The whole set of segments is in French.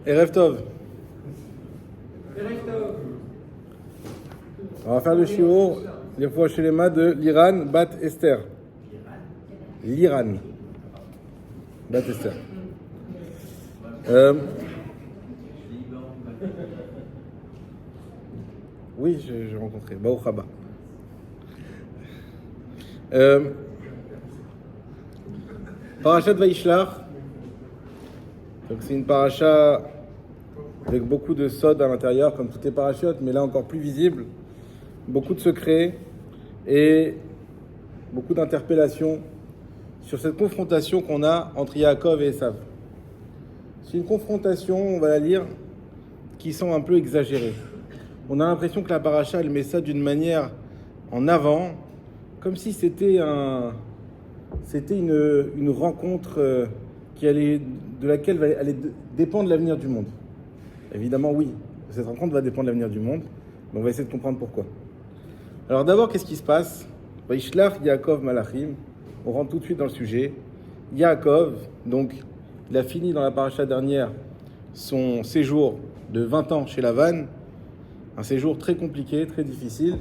Erev Tov. On va faire le shiur, les fois chez les mains de l'Iran Bat Esther. L'Iran Bat Esther. Oui, j'ai rencontré. Baruch haba. Parashat Vaishlach. Donc c'est une paracha avec beaucoup de sod à l'intérieur, comme toutes les parachutes, mais là encore plus visible. Beaucoup de secrets et beaucoup d'interpellations sur cette confrontation qu'on a entre Yaakov et Esav. C'est une confrontation, on va la lire, qui semble un peu exagérée. On a l'impression que la paracha, elle met ça d'une manière en avant, comme si c'était une rencontre de laquelle allait dépendre l'avenir du monde. Évidemment, oui, cette rencontre va dépendre de l'avenir du monde, mais on va essayer de comprendre pourquoi. Alors d'abord, qu'est-ce qui se passe ? Vaishlach Yaakov Malachim, on rentre tout de suite dans le sujet. Yaakov, donc, il a fini dans la paracha dernière son séjour de 20 ans chez Lavan, un séjour très compliqué, très difficile.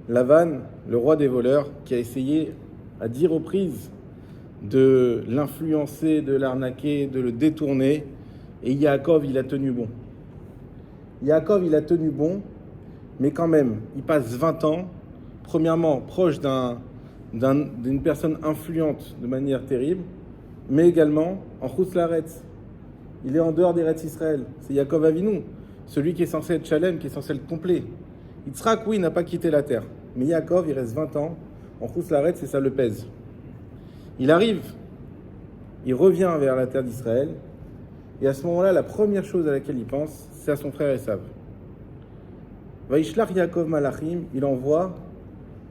Lavan, le roi des voleurs, qui a essayé à 10 reprises de l'influencer, de l'arnaquer, de le détourner, et Yaakov, il a tenu bon. Yaakov, il a tenu bon, mais quand même, il passe 20 ans, premièrement, proche d'une personne influente de manière terrible, mais également en Chutz Laaretz. Il est en dehors d'Eretz Israël. C'est Yaakov Avinu, celui qui est censé être Shalem, qui est censé être complet. Yitzhak, oui, n'a pas quitté la terre, mais Yaakov, il reste 20 ans en Chutz Laaretz et ça le pèse. Il arrive, il revient vers la terre d'Israël, et à ce moment-là, la première chose à laquelle il pense, c'est à son frère Esav. Vaishlach Yaakov Malachim, il envoie,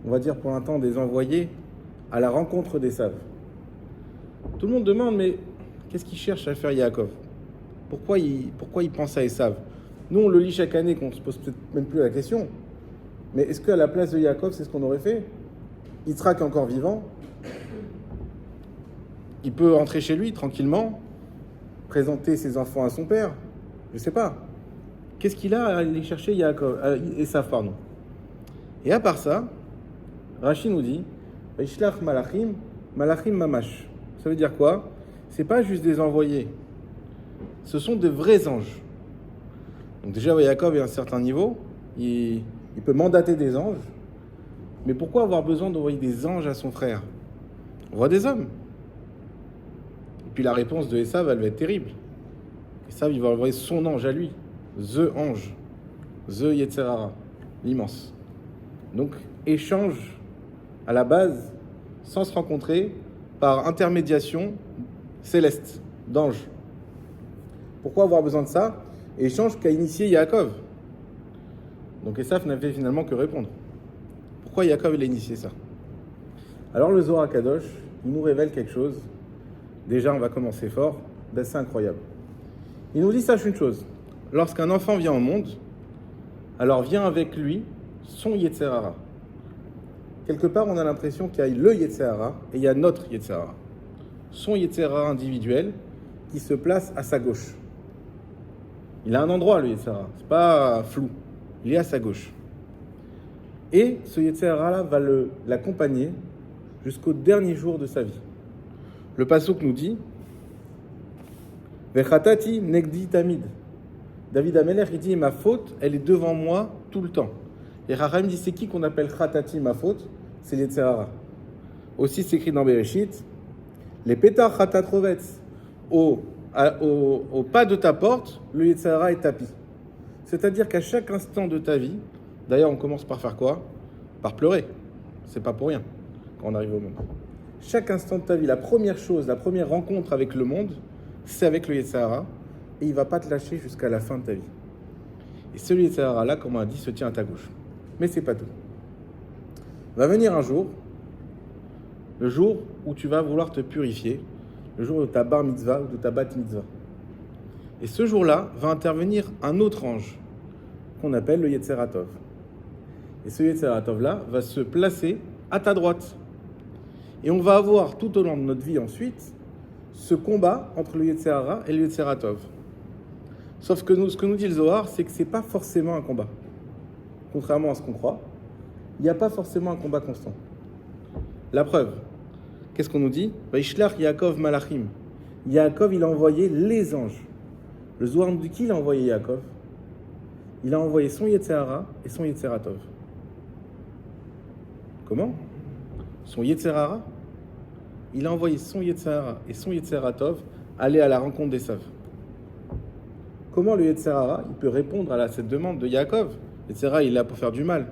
on va dire pour un temps, des envoyés à la rencontre d'Esav. Tout le monde demande, mais qu'est-ce qu'il cherche à faire Yaakov ? Pourquoi il pense à Esav ? Nous, on le lit chaque année, qu'on se pose peut-être même plus la question. Mais est-ce qu'à la place de Yaakov, c'est ce qu'on aurait fait ? Yitzhak est encore vivant. Il peut rentrer chez lui tranquillement, présenter ses enfants à son père. Je ne sais pas. Qu'est-ce qu'il a à aller chercher Esav, pardon. Et à part ça, Rashi nous dit Vaishlach Malachim, Malachim Mamash. Ça veut dire quoi ? C'est pas juste des envoyés. Ce sont de vrais anges. Donc déjà, Yaakov est à un certain niveau. Il peut mandater des anges. Mais pourquoi avoir besoin d'envoyer des anges à son frère ? On voit des hommes. Et puis la réponse de Esav, elle va être terrible. Esav, il va envoyer son ange à lui. The ange. The Yetzerara. L'immense. Donc, échange à la base, sans se rencontrer, par intermédiation céleste, d'ange. Pourquoi avoir besoin de ça ? Échange qu'a initié Yaakov. Donc Esav n'avait finalement que répondre. Pourquoi Yaakov il a initié ça ? Alors le Zohar Kadosh, il nous révèle quelque chose. Déjà, on va commencer fort, d'assez incroyable. Il nous dit, sache une chose. Lorsqu'un enfant vient au monde, alors vient avec lui son Yetzerara. Quelque part, on a l'impression qu'il y a le Yetzerara et il y a notre Yetzerara. Son Yetzerara individuel qui se place à sa gauche. Il a un endroit, le Yetzerara. C'est pas flou. Il est à sa gauche. Et ce Yetzerara-là va l'accompagner jusqu'au dernier jour de sa vie. Le pasuk nous dit Vechatati negdi tamid. David Amelech, il dit ma faute, elle est devant moi tout le temps. Et Racham dit c'est qui qu'on appelle Chatati, ma faute ? C'est le Yetzerara. Aussi, c'est écrit dans Bereshit les pétards Chatat Rovetz. Au pas de ta porte, le Yetzerara est tapis. C'est-à-dire qu'à chaque instant de ta vie, d'ailleurs, on commence par faire quoi ? Par pleurer. C'est pas pour rien quand on arrive au monde. Chaque instant de ta vie, la première chose, la première rencontre avec le monde, c'est avec le Yetzerara, et il ne va pas te lâcher jusqu'à la fin de ta vie. Et ce Yetzerara-là, comme on a dit, se tient à ta gauche. Mais c'est pas tout. Va venir un jour, le jour où tu vas vouloir te purifier, le jour de ta bar mitzvah ou de ta bat mitzvah. Et ce jour-là, va intervenir un autre ange, qu'on appelle le Yetzeratov. Et ce Yetzeratov-là va se placer à ta droite. Et on va avoir tout au long de notre vie ensuite ce combat entre le Yetzerara et le Yetzeratov. Sauf que ce que nous dit le Zohar, c'est que ce n'est pas forcément un combat. Contrairement à ce qu'on croit, il n'y a pas forcément un combat constant. La preuve, qu'est-ce qu'on nous dit? Vaishlach Yaakov Malachim. Yaakov, il a envoyé les anges. Le Zohar nous dit qui il a envoyé Yaakov? Il a envoyé son Yetzirah et son Yetziratov. Comment? Son Yetzirah? Il a envoyé son Yetzirah et son Yetziratov aller à la rencontre d'Esav. Comment le Yetzirah, il peut répondre à cette demande de Yaakov? Yetzirah, il est là pour faire du mal.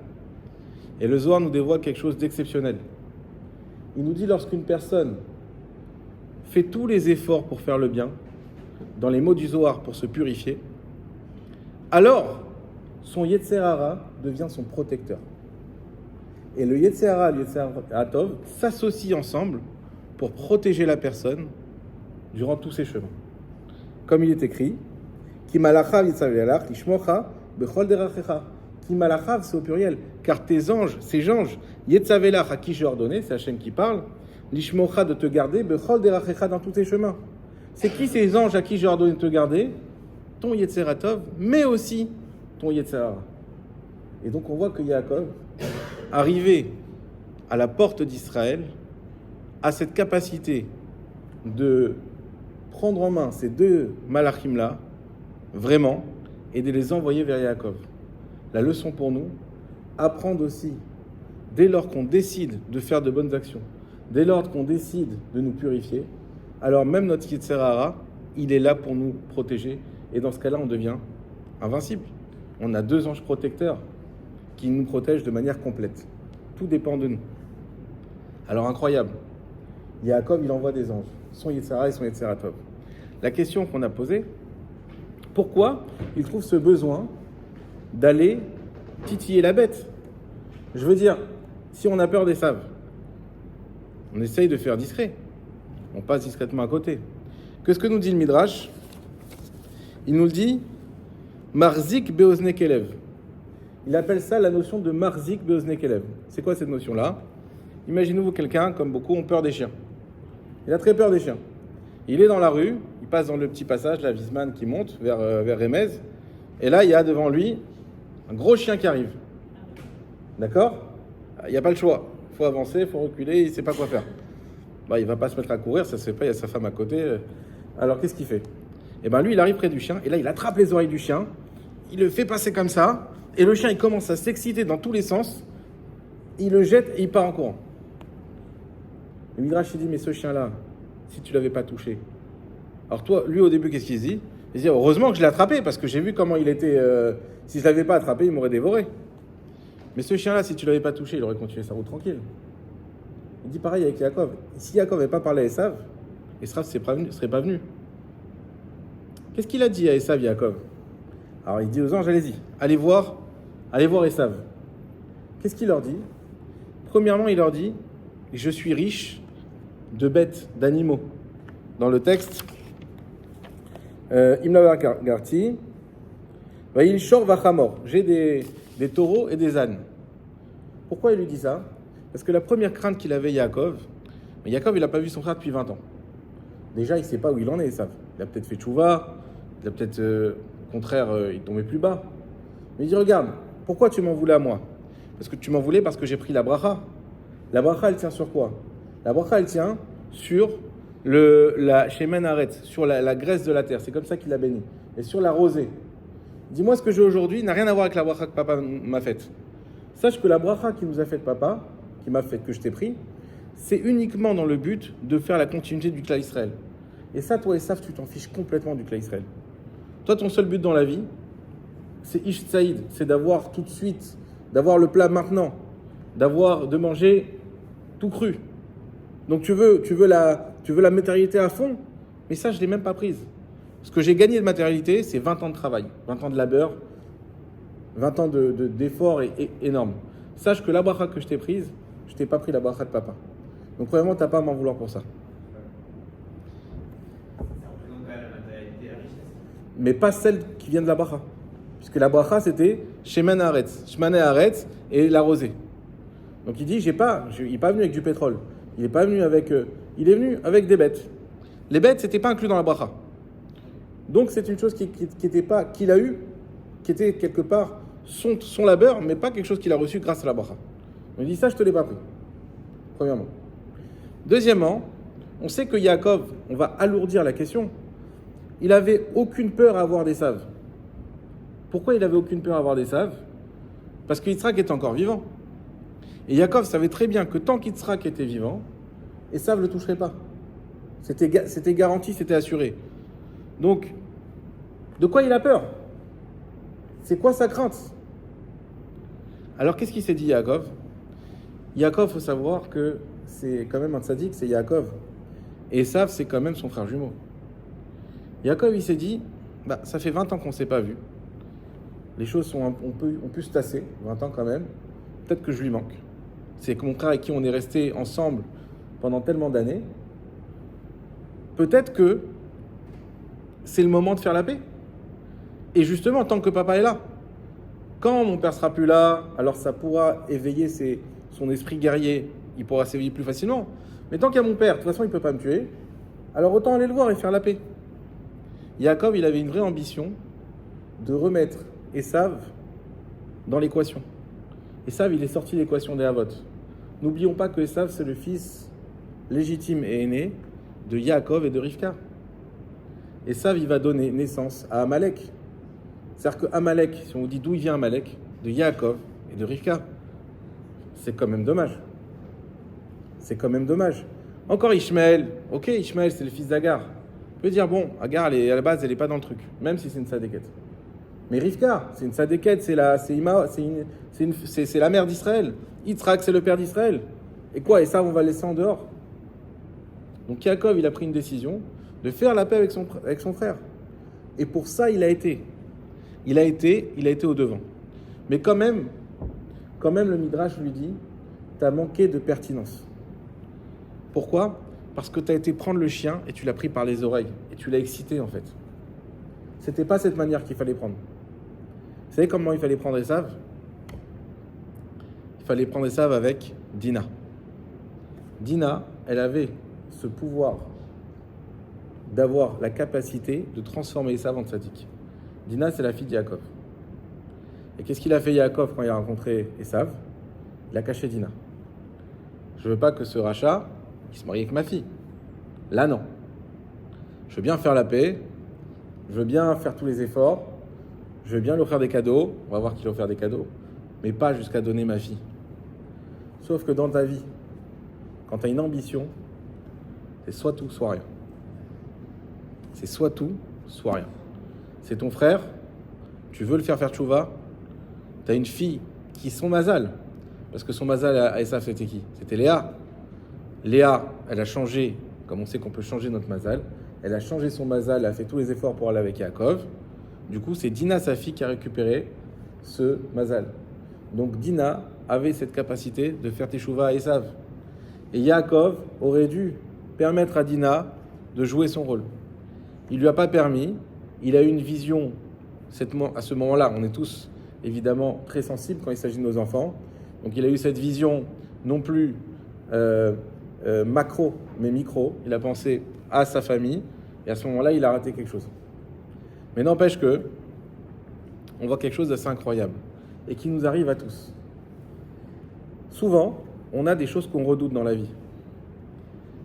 Et le Zohar nous dévoile quelque chose d'exceptionnel. Il nous dit lorsqu'une personne fait tous les efforts pour faire le bien, dans les mots du Zohar pour se purifier, alors son Yetzirah devient son protecteur. Et le Yetzirah et le Yetziratov s'associent ensemble pour protéger la personne durant tous ses chemins. Comme il est écrit, Ki malachav yitzavelach lishmocha bechol derachecha. Ki malachav, c'est au pluriel, car tes anges, ces anges, yitzavelach, à qui j'ai ordonné, c'est Hachem qui parle, lishmocha, de te garder, bechol derachecha, dans tous tes chemins. C'est qui ces anges à qui j'ai ordonné de te garder? Ton Yetziratov, mais aussi ton Yetzirah. Et donc on voit que Yaakov, arrivé à la porte d'Israël, a cette capacité de prendre en main ces deux malachim-là, vraiment, et de les envoyer vers Yaakov. La leçon pour nous, apprendre aussi, dès lors qu'on décide de faire de bonnes actions, dès lors qu'on décide de nous purifier, alors même notre Yetzirah, il est là pour nous protéger, et dans ce cas-là, on devient invincible. On a deux anges protecteurs qui nous protègent de manière complète. Tout dépend de nous. Alors incroyable, Yaakov, il envoie des anges, son Yetzirah et son Yetziratov. La question qu'on a posée, pourquoi il trouve ce besoin d'aller titiller la bête? Je veux dire, si on a peur d'Esav, on essaye de faire discret. On passe discrètement à côté. Qu'est-ce que nous dit le Midrash? Il nous le dit, Marzik Beozne Kelev. Il appelle ça la notion de Marzik Beozne Kelev. C'est quoi cette notion-là? Imaginez-vous quelqu'un, comme beaucoup, ont peur des chiens. Il a très peur des chiens. Il est dans la rue, il passe dans le petit passage, la Wiesmann qui monte vers Remez, et là, il y a devant lui un gros chien qui arrive. D'accord? Il n'y a pas le choix. Il faut avancer, il faut reculer, il ne sait pas quoi faire. Il ne va pas se mettre à courir, ça ne se fait pas, il y a sa femme à côté. Alors, qu'est-ce qu'il fait? Et bien lui, il arrive près du chien, et là, il attrape les oreilles du chien, il le fait passer comme ça, et le chien, il commence à s'exciter dans tous les sens, il le jette et il part en courant. Le Midrash, il dit, mais ce chien-là, si tu ne l'avais pas touché. Alors toi, lui, au début, qu'est-ce qu'il se dit? Il se dit, heureusement que je l'ai attrapé, parce que j'ai vu comment il était... si je ne l'avais pas attrapé, il m'aurait dévoré. Mais ce chien-là, si tu ne l'avais pas touché, il aurait continué sa route tranquille. Il dit pareil avec Yaakov. Si Yaakov n'avait pas parlé à Esav, Esav ne serait pas venu. Qu'est-ce qu'il a dit à Esav, Yaakov? Alors il dit aux anges, allez-y, allez voir Esav. Qu'est-ce qu'il leur dit? Premièrement, il leur dit, je suis riche de bêtes, d'animaux. Dans le texte, Imnavar Garti, il shor vachamor. J'ai des taureaux et des ânes. Pourquoi il lui dit ça? Parce que la première crainte qu'il avait, Yaakov, il n'a pas vu son frère depuis 20 ans. Déjà, il ne sait pas où il en est, Esav. Il a peut-être fait tchouva, il a peut-être, au contraire, il tombait plus bas. Mais il dit, regarde, pourquoi tu m'en voulais à moi? Parce que tu m'en voulais parce que j'ai pris la bracha. La bracha, elle tient sur quoi? La bracha, elle tient sur la shemen aretz, sur la graisse de la terre. C'est comme ça qu'il a béni. Et sur la rosée. Dis-moi, ce que j'ai aujourd'hui n'a rien à voir avec la bracha que papa m'a faite. Sache que la bracha qui nous a faite papa, qui m'a fait que je t'ai pris, c'est uniquement dans le but de faire la continuité du clan Israël. Et ça, toi, Esav, tu t'en fiches complètement du clan Israël. Toi, ton seul but dans la vie, c'est Ish Tsaïd, c'est d'avoir tout de suite, d'avoir le plat maintenant, de manger tout cru. Donc tu veux la matérialité à fond, mais ça, je ne l'ai même pas prise. Ce que j'ai gagné de matérialité, c'est 20 ans de travail, 20 ans de labeur, 20 ans d'effort énorme. Sache que la bracha que je t'ai prise, je t'ai pas pris la bracha de papa. Donc premièrement, tu n'as pas à m'en vouloir pour ça. Mais pas celle qui vient de la bracha. Puisque la bracha, c'était Shemen Haaretz et la rosée. Donc il dit, il n'est pas venu avec du pétrole. Il est venu avec des bêtes. Les bêtes, c'était pas inclus dans la bracha. Donc c'est une chose qui était pas, qu'il a eu, qui était quelque part son labeur, mais pas quelque chose qu'il a reçu grâce à la bracha. On dit ça, je te l'ai pas pris. Premièrement. Deuxièmement, on sait que Yaakov, on va alourdir la question, il avait aucune peur à avoir d'Ésav. Pourquoi il avait aucune peur à avoir d'Ésav? Parce qu'Yitzhak était encore vivant. Et Yaakov savait très bien que tant qu'Yitzhak était vivant, Ésav ne le toucherait pas. C'était garanti, c'était assuré. Donc, de quoi il a peur? C'est quoi sa crainte? Alors, qu'est-ce qu'il s'est dit, Yaakov? Yaakov, il faut savoir que c'est quand même un tzaddik, c'est Yaakov. Et Ésav, c'est quand même son frère jumeau. Yaakov, il s'est dit, ça fait 20 ans qu'on ne s'est pas vu. Les choses ont pu se tasser, 20 ans quand même. Peut-être que je lui manque. C'est que mon frère avec qui on est resté ensemble pendant tellement d'années. Peut-être que c'est le moment de faire la paix. Et justement, tant que papa est là, quand mon père sera plus là, alors ça pourra éveiller son esprit guerrier. Il pourra s'éveiller plus facilement. Mais tant qu'il y a mon père, de toute façon, il ne peut pas me tuer. Alors autant aller le voir et faire la paix. Yaakov, il avait une vraie ambition de remettre Ésav dans l'équation. Ésav, il est sorti de l'équation des Havot. N'oublions pas que Ésav, c'est le fils légitime et aîné de Yaakov et de Rivka. Ésav, il va donner naissance à Amalek. C'est-à-dire que Amalek, si on vous dit d'où il vient Amalek, de Yaakov et de Rivka, c'est quand même dommage. C'est quand même dommage. Encore Ishmaël. Ok, Ishmaël, c'est le fils d'Agar. On peut dire, bon, Agar, à la base, elle n'est pas dans le truc, même si c'est une sadéquette. Mais Rivka, c'est une sadéquette, c'est la mère d'Israël. Yitzhak, c'est le père d'Israël. Et quoi? Et ça, on va le laisser en dehors. Donc Yaakov, il a pris une décision de faire la paix avec son frère. Et pour ça, il a été au devant. Mais quand même, le Midrash lui dit, tu as manqué de pertinence. Pourquoi? Parce que tu as été prendre le chien et tu l'as pris par les oreilles. Et tu l'as excité, en fait. C'était pas cette manière qu'il fallait prendre. Vous savez comment il fallait prendre Ésav? Il fallait prendre Ésav avec Dina. Dina, elle avait ce pouvoir d'avoir la capacité de transformer Ésav en tzaddik. Dina, c'est la fille de Yaakov. Et qu'est-ce qu'il a fait Yaakov quand il a rencontré Ésav? Il a caché Dina. Je veux pas que ce rachat, il se marie avec ma fille. Là, non. Je veux bien faire la paix. Je veux bien faire tous les efforts. Je veux bien lui offrir des cadeaux. On va voir qu'il va offrir des cadeaux. Mais pas jusqu'à donner ma fille. Sauf que dans ta vie, quand tu as une ambition, c'est soit tout, soit rien. C'est soit tout, soit rien. C'est ton frère, tu veux le faire tchouva, tu as une fille qui est son mazal. Parce que son mazal à Esav, c'était qui? C'était Léa. Léa, elle a changé, comme on sait qu'on peut changer notre mazal. Elle a changé son mazal, elle a fait tous les efforts pour aller avec Yaakov. Du coup, c'est Dina, sa fille, qui a récupéré ce mazal. Donc Dina avait cette capacité de faire teshuvah à Esav. Et Yaakov aurait dû permettre à Dina de jouer son rôle. Il ne lui a pas permis. Il a eu une vision, à ce moment-là, on est tous évidemment très sensibles quand il s'agit de nos enfants. Donc il a eu cette vision non plus macro, mais micro. Il a pensé à sa famille. Et à ce moment-là, il a raté quelque chose. Mais n'empêche que, on voit quelque chose d'assez incroyable et qui nous arrive à tous. Souvent, on a des choses qu'on redoute dans la vie.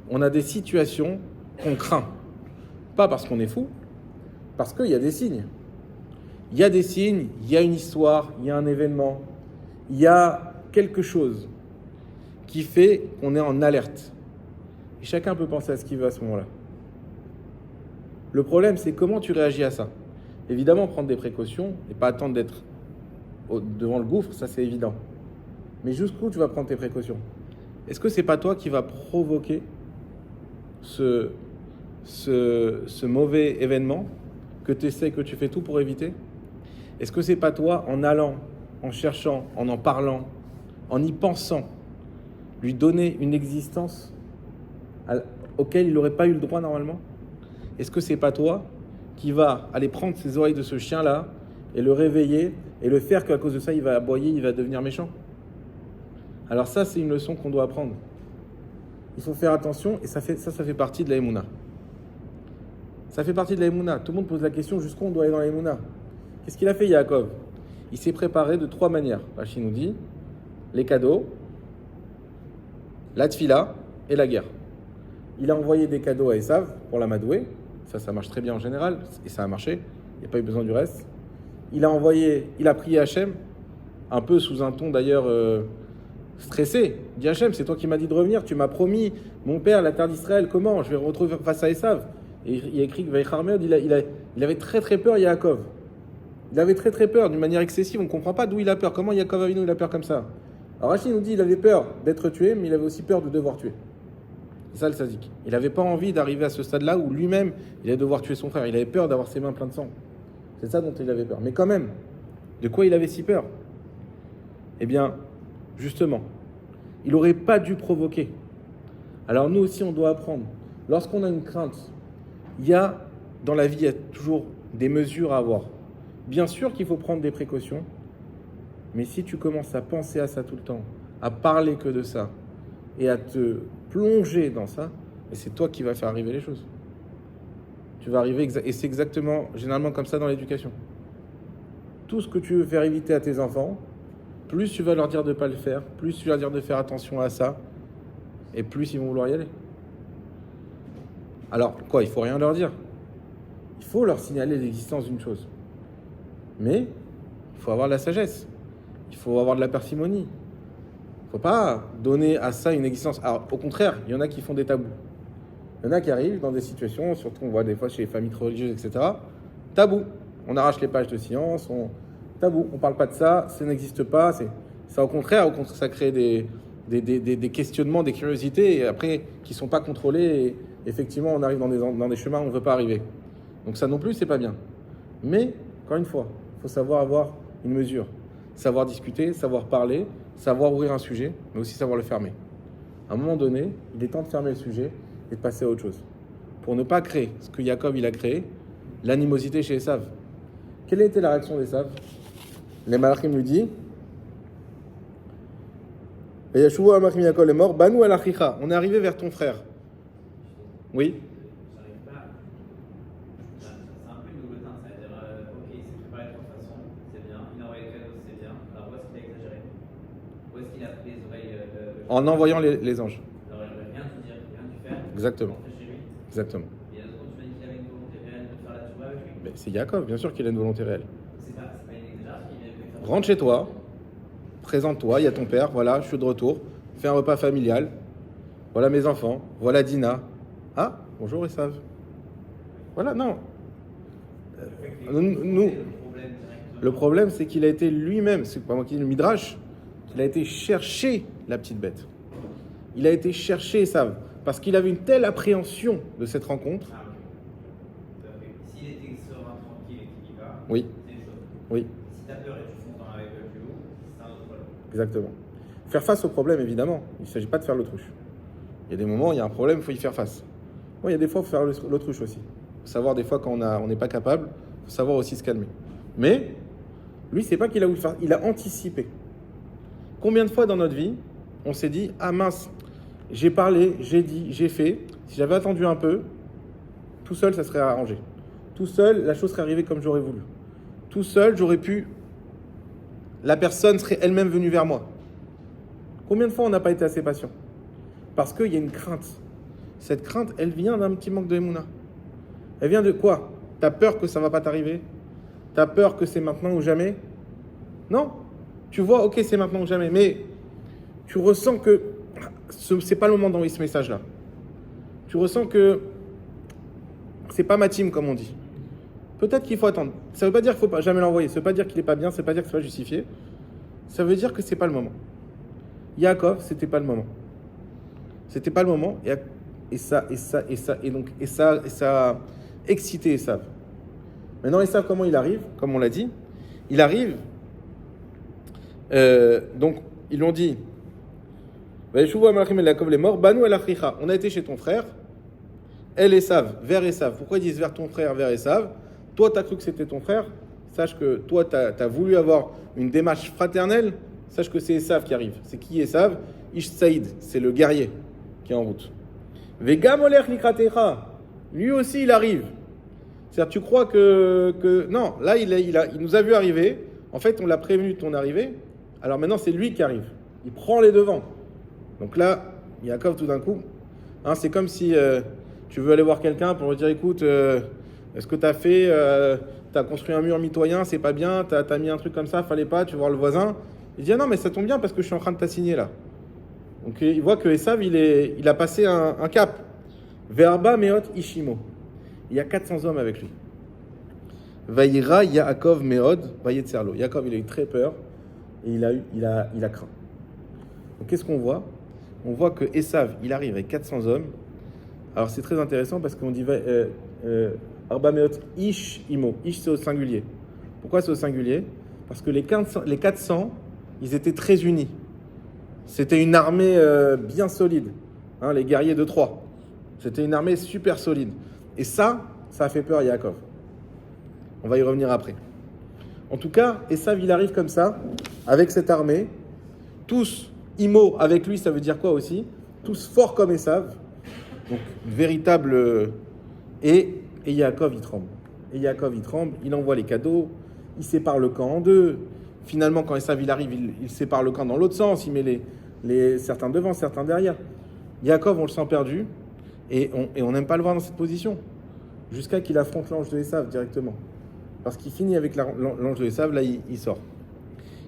On a des situations qu'on craint. Pas parce qu'on est fou, parce qu'il y a des signes. Il y a des signes, il y a une histoire, il y a un événement, il y a quelque chose qui fait qu'on est en alerte. Et chacun peut penser à ce qu'il veut à ce moment-là. Le problème, c'est comment tu réagis à ça. Évidemment, prendre des précautions et pas attendre d'être devant le gouffre, ça c'est évident. Mais jusqu'où tu vas prendre tes précautions? Est-ce que c'est pas toi qui vas provoquer ce mauvais événement que tu essaies, que tu fais tout pour éviter? Est-ce que c'est pas toi, en allant, en cherchant, en parlant, en y pensant, lui donner une existence auquel il n'aurait pas eu le droit normalement? Est-ce que c'est pas toi qui va aller prendre ses oreilles de ce chien-là et le réveiller et le faire qu'à cause de ça, il va aboyer, il va devenir méchant? Alors ça, c'est une leçon qu'on doit apprendre. Il faut faire attention et ça fait partie de la Emouna. Ça fait partie de la Emouna. Tout le monde pose la question jusqu'où on doit aller dans la Emouna. Qu'est-ce qu'il a fait, Yaakov? Il s'est préparé de 3 manières. Rachid nous dit les cadeaux, la tfila et la guerre. Il a envoyé des cadeaux à Esav pour l'amadouer. Ça marche très bien en général. Et ça a marché. Il n'y a pas eu besoin du reste. Il a prié Hachem, un peu sous un ton d'ailleurs stressé. Il dit Hachem, c'est toi qui m'as dit de revenir. Tu m'as promis, mon père, la terre d'Israël, comment je vais me retrouver face à Esav? Et il a écrit que Vaïcharmeod, il avait très très peur, Yaakov. Il avait très très peur, d'une manière excessive. On ne comprend pas d'où il a peur. Comment Yaakov Avinu il a peur comme ça? Alors Rachid nous dit qu'il avait peur d'être tué, mais il avait aussi peur de devoir tuer. C'est ça le sadique. Il n'avait pas envie d'arriver à ce stade-là où lui-même, il allait devoir tuer son frère. Il avait peur d'avoir ses mains pleines de sang. C'est ça dont il avait peur. Mais quand même, de quoi il avait si peur? Eh bien, justement, il n'aurait pas dû provoquer. Alors nous aussi, on doit apprendre. Lorsqu'on a une crainte, dans la vie, il y a toujours des mesures à avoir. Bien sûr qu'il faut prendre des précautions, mais si tu commences à penser à ça tout le temps, à parler que de ça, et à te plonger dans ça, et c'est toi qui vas faire arriver les choses. Tu vas arriver, et c'est exactement, généralement comme ça dans l'éducation. Tout ce que tu veux faire éviter à tes enfants, plus tu vas leur dire de ne pas le faire, plus tu vas leur dire de faire attention à ça, et plus ils vont vouloir y aller. Alors, quoi, il ne faut rien leur dire. Il faut leur signaler l'existence d'une chose. Mais il faut avoir de la sagesse. Il faut avoir de la parcimonie. Il ne faut pas donner à ça une existence. Alors, au contraire, il y en a qui font des tabous. Il y en a qui arrivent dans des situations, surtout on voit des fois chez les familles religieuses, etc. Tabou. On arrache les pages de science, tabou. On ne parle pas de ça, ça n'existe pas. Ça, au contraire, ça crée des questionnements, des curiosités, et après, qui ne sont pas contrôlés. Et effectivement, on arrive dans des chemins où on ne veut pas arriver. Donc ça non plus, c'est pas bien. Mais, encore une fois, il faut savoir avoir une mesure. Savoir discuter, savoir parler, savoir ouvrir un sujet, mais aussi savoir le fermer. À un moment donné, il est temps de fermer le sujet et de passer à autre chose. Pour ne pas créer ce que Yaakov il a créé, l'animosité chez Esav. Quelle était la réaction d'Esav? Les Malachim lui dit Yashua Malachim Yaakov est mort, Banou al-Achicha, on est arrivé vers ton frère. Oui. En envoyant les anges. Alors, il n'aurait rien dû dire, rien dû faire. Exactement. Chez lui. Exactement. Et là, quand tu m'as dit qu'il avait une volonté réelle de faire la tchouva avec lui. Mais c'est Yaakov, bien sûr qu'il a une volonté réelle. C'est pas une exagération, il avait fait. Rentre chez toi, présente-toi, il y a ton père, voilà, je suis de retour, fais un repas familial, voilà mes enfants, voilà Dina. Ah, bonjour Esav. Voilà, non. Le problème, c'est qu'il a été lui-même, c'est pas moi qui dis le Midrash, il a été chercher la petite bête. Il a été chercher Esav, parce qu'il avait une telle appréhension de cette rencontre. Ah, ok. S'il était serein, tranquille et qu'il y va, Oui. c'est une chose. Oui. Si tu as peur et tu fonds avec le plus haut, c'est un autre problème. Exactement. Faire face au problème, évidemment. Il ne s'agit pas de faire l'autruche. Il y a des moments où il y a un problème, il faut y faire face. Bon, il y a des fois, il faut faire l'autruche aussi. Il faut savoir des fois quand on n'est pas capable, il faut savoir aussi se calmer. Mais, lui, c'est pas qu'il a voulu faire, il a anticipé. Combien de fois dans notre vie, on s'est dit, ah mince, j'ai parlé, j'ai dit, j'ai fait, si j'avais attendu un peu, tout seul, ça serait arrangé. Tout seul, la chose serait arrivée comme j'aurais voulu. Tout seul, j'aurais pu, la personne serait elle-même venue vers moi. Combien de fois on n'a pas été assez patient? Parce qu'il y a une crainte. Cette crainte, elle vient d'un petit manque de Emouna. Elle vient de quoi? T'as peur que ça ne va pas t'arriver? T'as peur que c'est maintenant ou jamais? Non. Tu vois, ok, c'est maintenant ou jamais, mais tu ressens que ce n'est pas le moment d'envoyer ce message-là. Tu ressens que c'est pas ma team, comme on dit. Peut-être qu'il faut attendre. Ça ne veut pas dire qu'il ne faut jamais l'envoyer. Ça ne veut pas dire qu'il n'est pas bien. Ça ne veut pas dire que ce n'est pas justifié. Ça veut dire que ce n'est pas le moment. Yaakov, ce n'était pas le moment. C'était pas le moment. Et ça a excité Esav. Maintenant, Esav, comment il arrive? Comme on l'a dit, il arrive. Donc, ils l'ont dit. On a été chez ton frère. Elle Esav, vers Esav. Pourquoi ils disent vers ton frère, vers Esav? Toi, tu as cru que c'était ton frère. Sache que toi, tu as voulu avoir une démarche fraternelle. Sache que c'est Esav qui arrive. C'est qui Esav? Ish Saïd, c'est le guerrier qui est en route. Vegam oler likratecha. Lui aussi, il arrive. C'est-à-dire, tu crois que... Non, là, il nous a vu arriver. En fait, on l'a prévenu de ton arrivée. Alors maintenant, c'est lui qui arrive. Il prend les devants. Donc là, Yaakov, tout d'un coup, hein, c'est comme si tu veux aller voir quelqu'un pour lui dire, écoute, ce que tu as fait, tu as construit un mur mitoyen, c'est pas bien, tu as mis un truc comme ça, fallait pas, tu vas voir le voisin. Il dit, ah non, mais ça tombe bien parce que je suis en train de t'assigner là. Donc il voit que Esav, il a passé un cap. Verba meot ishimo. Il y a 400 hommes avec lui. Vaïra Yaakov meod vayetzerlo. Yaakov, il a eu très peur et il a craint. Donc qu'est-ce qu'on voit? On voit que Esav, il arrive avec 400 hommes. Alors c'est très intéressant parce qu'on dit Arba meot ish imo. Ish, c'est au singulier. Pourquoi c'est au singulier? Parce que les 400, ils étaient très unis. C'était une armée bien solide, hein, les guerriers de Troie. C'était une armée super solide. Et ça a fait peur à Yaakov. On va y revenir après. En tout cas, Esav, il arrive comme ça, avec cette armée. Tous, Imo, avec lui, ça veut dire quoi aussi? Tous forts comme Esav. Donc, véritable... Et Yaakov, il tremble. Il envoie les cadeaux, il sépare le camp en deux. Finalement, quand Esav, il arrive, il sépare le camp dans l'autre sens. Il met certains devant, certains derrière. Yaakov, on le sent perdu. Et on n'aime pas le voir dans cette position. Jusqu'à qu'il affronte l'ange de Esav directement. Parce qu'il finit avec l'ange de Esav, là, il sort.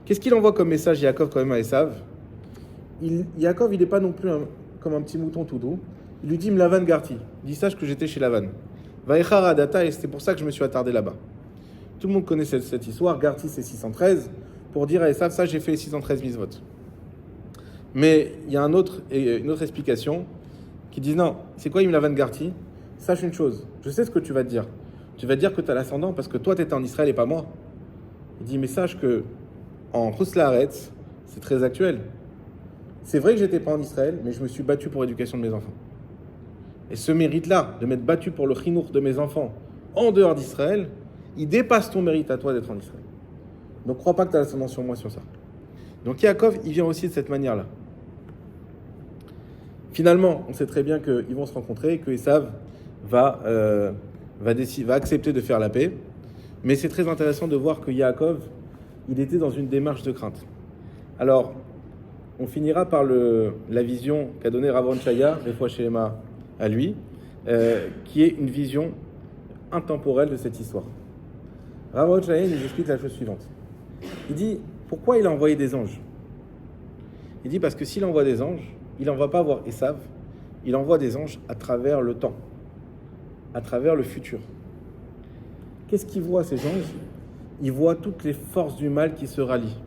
Qu'est-ce qu'il envoie comme message, Yaakov, quand même, à Esav? Yaakov, il n'est pas non plus comme un petit mouton tout doux. Il lui dit, Mlavan Garti. Il dit, sache que j'étais chez Lavan. Vaïchara Data, et c'est pour ça que je me suis attardé là-bas. Tout le monde connaît cette histoire. Garti, c'est 613. Pour dire à Esav, ça, j'ai fait les 613 mitzvot. Mais il y a une autre explication qui dit, non, c'est quoi Mlavan Garti? Sache une chose, je sais ce que tu vas te dire. Tu vas te dire que tu as l'ascendant parce que toi, tu étais en Israël et pas moi. Il dit, mais sache que en Chouslaretz, c'est très actuel. C'est vrai que j'étais pas en Israël, mais je me suis battu pour l'éducation de mes enfants. Et ce mérite-là, de m'être battu pour le chinour de mes enfants en dehors d'Israël, il dépasse ton mérite à toi d'être en Israël. Donc, crois pas que tu as l'ascendant sur moi sur ça. Donc, Yaakov, il vient aussi de cette manière-là. Finalement, on sait très bien qu'ils vont se rencontrer, que Esav va accepter de faire la paix. Mais c'est très intéressant de voir que Yaakov, il était dans une démarche de crainte. Alors, on finira par la vision qu'a donnée Ravon Chaya, Refoua Shelema, à lui, qui est une vision intemporelle de cette histoire. Ravon Chaya nous explique la chose suivante. Il dit, pourquoi il a envoyé des anges? Il dit, parce que s'il envoie des anges, il n'envoie pas voir Esav, il envoie des anges à travers le temps, à travers le futur. Qu'est-ce qu'ils voient, ces anges? Ils voient toutes les forces du mal qui se rallient.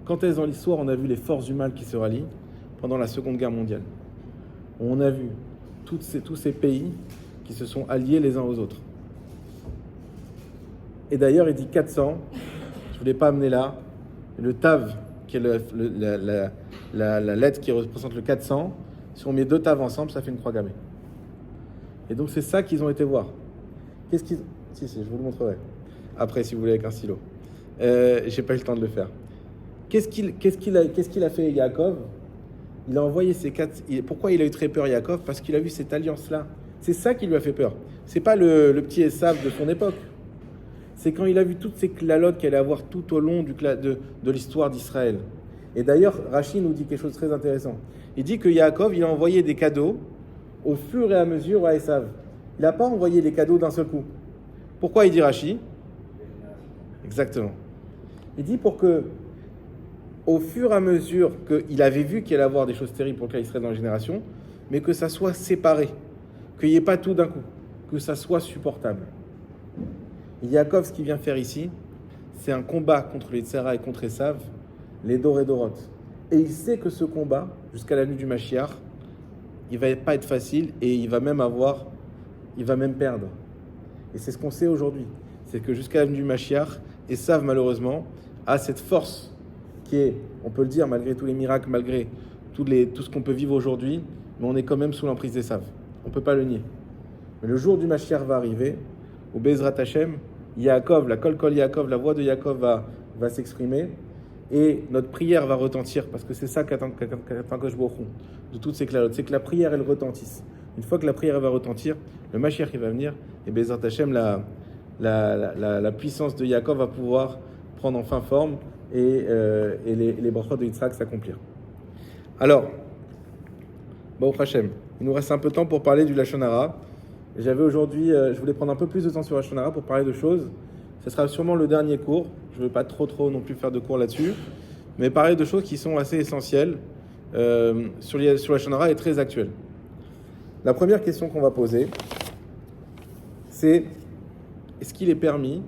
Quand est-ce dans l'histoire on a vu les forces du mal qui se rallient? Pendant la Seconde Guerre mondiale. On a vu tous ces pays qui se sont alliés les uns aux autres. Et d'ailleurs, il dit 400, je ne voulais pas amener là, le Tav, qui est la lettre qui représente le 400, si on met deux Tav ensemble, ça fait une croix gammée. Et donc c'est ça qu'ils ont été voir. Si, je vous le montrerai. Après, si vous voulez, avec un stylo. J'ai pas eu le temps de le faire. Qu'est-ce qu'il a fait Yaakov? Il a envoyé ces quatre... Pourquoi il a eu très peur Yaakov? Parce qu'il a vu cette alliance-là. C'est ça qui lui a fait peur. C'est pas le petit Esav de son époque. C'est quand il a vu toutes ces clalotes qu'il allait avoir tout au long de l'histoire d'Israël. Et d'ailleurs, Rashi nous dit quelque chose de très intéressant. Il dit que Yaakov, il a envoyé des cadeaux au fur et à mesure à Esav. Il n'a pas envoyé les cadeaux d'un seul coup. Pourquoi il dit Rashi? Exactement. Il dit pour que, au fur et à mesure qu'il avait vu qu'il allait avoir des choses terribles pour lesquelles il serait dans la génération, mais que ça soit séparé, qu'il n'y ait pas tout d'un coup, que ça soit supportable. Et Yaakov, ce qu'il vient faire ici, c'est un combat contre les Tsara et contre Esav, les Dor et Dorot. Et il sait que ce combat, jusqu'à la nuit du Mashiach, il va pas être facile et il va même perdre. Et c'est ce qu'on sait aujourd'hui. C'est que jusqu'à la nuit du Mashiach, Esav, malheureusement, a cette force qui est, on peut le dire, malgré tous les miracles, malgré tout ce qu'on peut vivre aujourd'hui, mais on est quand même sous l'emprise d'Esav. On ne peut pas le nier. Mais le jour du Mashiach va arriver, au Bezrat Hashem, Yaakov, la Kol Yaakov, la voix de Yaakov va s'exprimer, et notre prière va retentir, parce que c'est ça qu'attend Kosh Baruch Hu, de toutes ces clalotes, c'est que la prière, elle retentisse. une fois que la prière va retentir, le Mashiach qui va venir, et Bezrat Hashem, la puissance de Yaakov va pouvoir prendre enfin forme et les brachot de Yitzhak s'accomplir. Alors, Baruch Hashem, il nous reste un peu de temps pour parler du Lashon Hara. J'avais aujourd'hui, je voulais prendre un peu plus de temps sur Lashon Hara pour parler de choses. Ce sera sûrement le dernier cours. Je ne veux pas trop non plus faire de cours là-dessus, mais parler de choses qui sont assez essentielles sur Lashon Hara et très actuelles. La première question qu'on va poser, c'est est-ce qu'il est permis